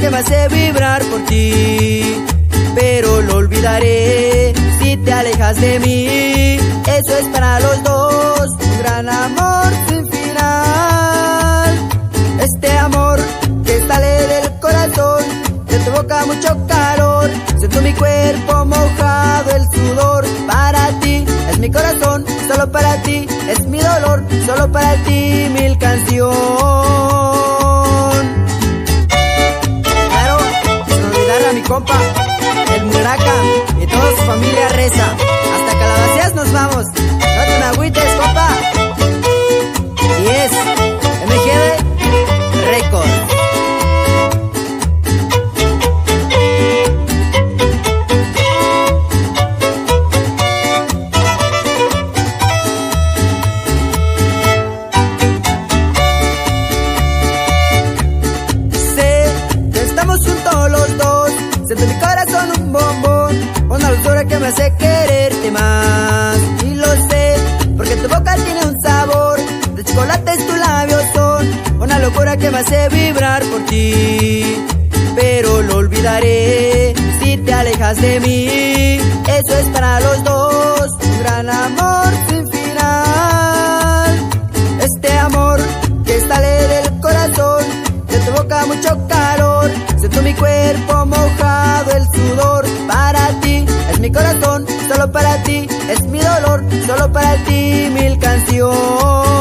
que me hace vibrar por ti, pero lo olvidaré si te alejas de mí. Eso es para los dos, un gran amor sin final. Este amor que sale del corazón, de tu boca mucho calor. Siento mi cuerpo mojado, el sudor. Para ti es mi corazón, solo para ti es mi dolor, solo para ti mil canción. Claro, sin olvidar a mi compa, el Muraca, y toda su familia reza. Hasta Calabacías nos vamos, no te me agüites, compa. Y es MGB Records. Siento mi corazón un bombón, una dulzura que me hace quererte más. Y lo sé, porque tu boca tiene un sabor de chocolates, tus labios son una locura que me hace vibrar por ti, pero lo olvidaré si te alejas de mí. Eso es para los dos, un gran amor sin final. Este amor que sale del corazón, de tu boca mucho calor. Siento mi cuerpo mojado, el sudor. Para ti es mi corazón, solo para ti es mi dolor, solo para ti mil canciones.